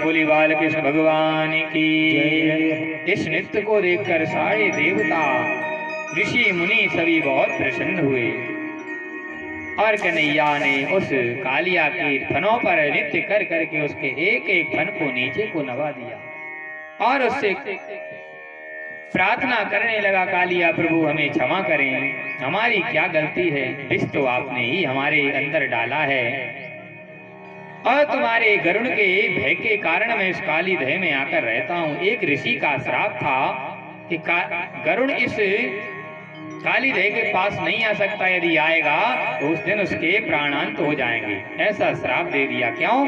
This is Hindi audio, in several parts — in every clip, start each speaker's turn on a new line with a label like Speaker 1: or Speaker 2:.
Speaker 1: बोली बालकृष्ण भगवान की। इस नृत्य को देखकर सारे देवता ऋषि मुनि सभी बहुत प्रसन्न हुए और कन्हैया ने उस कालिया के फनों पर नृत्य कर करके उसके एक एक फन को नीचे को नवा दिया और उससे प्रार्थना करने लगा, कालिया प्रभु हमें क्षमा करें, हमारी क्या गलती है, विष तो आपने ही हमारे अंदर डाला है और तुम्हारे गरुड़ के भय के कारण मैं इस काली दह में आकर रहता हूँ। एक ऋषि का श्राप था कि गरुड़ इस काली दह के पास नहीं आ सकता, यदि आएगा तो उस दिन उसके प्राणांत हो जाएंगे, ऐसा श्राप दे दिया। क्यों?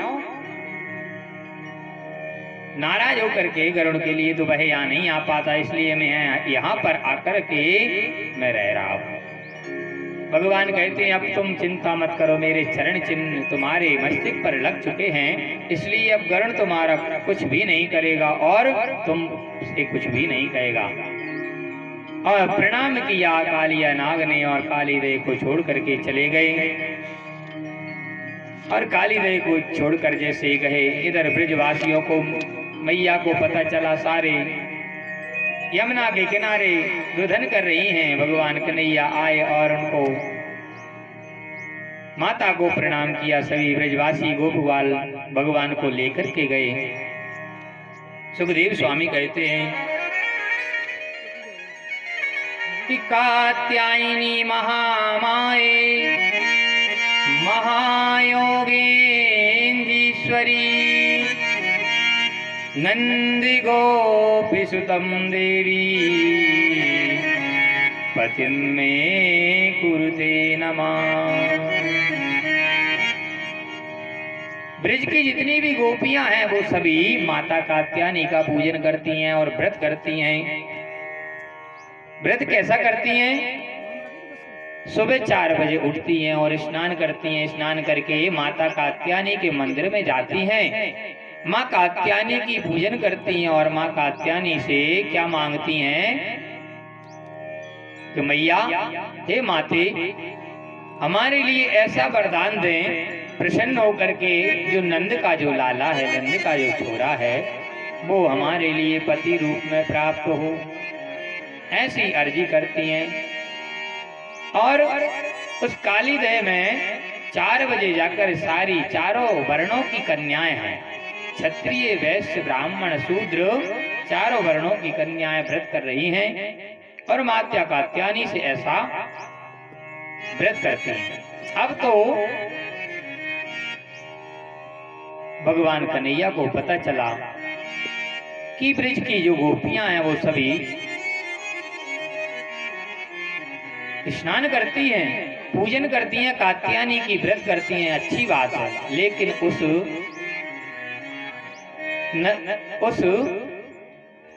Speaker 1: नाराज होकर के गरुड़ के लिए तो वह यहाँ नहीं आ पाता, इसलिए मैं यहाँ पर आकर के मैं रह रहा हूँ। भगवान कहते हैं अब तुम चिंता मत करो, मेरे चरण चिन्ह तुम्हारे मस्तिष्क पर लग चुके हैं, इसलिए अब गरुड़ तुम्हारा कुछ भी नहीं करेगा और तुम उससे कुछ भी नहीं कहेगा। और प्रणाम किया कालिया नाग ने और काली देह को छोड़ करके चले गए। और काली देह को छोड़कर जैसे गए, इधर ब्रजवासियों को मैया को पता चला, सारे यमुना के किनारे रुदन कर रही हैं। भगवान कन्हैया आए और उनको माता को प्रणाम किया। सभी ब्रजवासी गोपवाल भगवान को लेकर के गए। सुखदेव स्वामी कहते हैं कि कात्यायनी महामाये महायोगेन्दीश्वरी नंदी गोपी सुतम देवी पतिं में कुरुते नमः। ब्रज की जितनी भी गोपियां हैं वो सभी माता कात्यायनी का पूजन करती हैं और व्रत करती हैं। व्रत कैसा करती हैं? सुबह 4 बजे उठती हैं और स्नान करती हैं। स्नान करके माता कात्यायनी के मंदिर में जाती हैं, माँ कात्यायनी की पूजन करती हैं और माँ कात्यायनी से क्या मांगती हैं कि मैया हे माते हमारे लिए ऐसा वरदान दें, प्रसन्न होकर के जो नंद का जो लाला है, नंद का जो छोरा है, वो हमारे लिए पति रूप में प्राप्त हो, ऐसी अर्जी करती हैं। और उस काली दह में 4 बजे जाकर सारी चारों वर्णों की कन्याएं हैं, क्षत्रिय वैश्य ब्राह्मण शूद्र, चारों वर्णों की कन्याएं व्रत कर रही हैं और माता कात्यायनी से ऐसा व्रत करती हैं। अब तो भगवान कन्हैया को पता चला कि ब्रज की जो गोपियां हैं वो सभी स्नान करती हैं, पूजन करती हैं, कात्यायनी की व्रत करती हैं, अच्छी बात है, लेकिन उस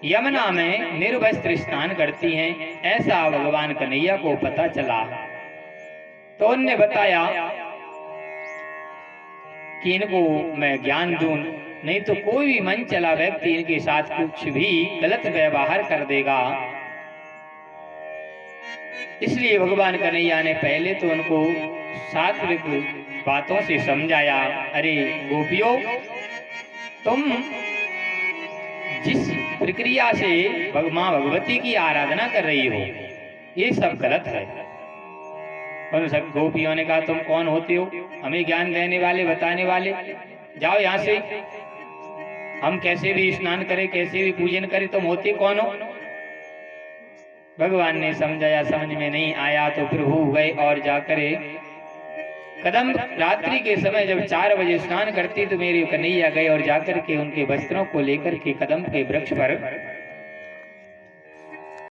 Speaker 1: यमुना में निर्वस्त्र स्नान करती हैं, ऐसा भगवान कन्हैया को पता चला। तो उन्होंने बताया कि इनको मैं ज्ञान दूं, नहीं तो कोई भी मन चला व्यक्ति इनके साथ कुछ भी गलत व्यवहार कर देगा। इसलिए भगवान कन्हैया ने पहले तो उनको सात्विक बातों से समझाया, अरे गोपियों, तुम जिस प्रक्रिया से मां भगवती की आराधना कर रही हो ये सब गलत है। उन सब गोपियों ने कहा तुम कौन होते हो हमें ज्ञान देने वाले, बताने वाले, जाओ यहाँ से, हम कैसे भी स्नान करें, कैसे भी पूजन करें, तुम होते कौन हो? भगवान ने समझाया, समझ में नहीं आया तो फिर हो गए और जाकर कदम रात्रि के समय जब 4 बजे स्नान करती तो मेरे कन्हैया गए और जाकर के उनके वस्त्रों को लेकर के कदम के वृक्ष पर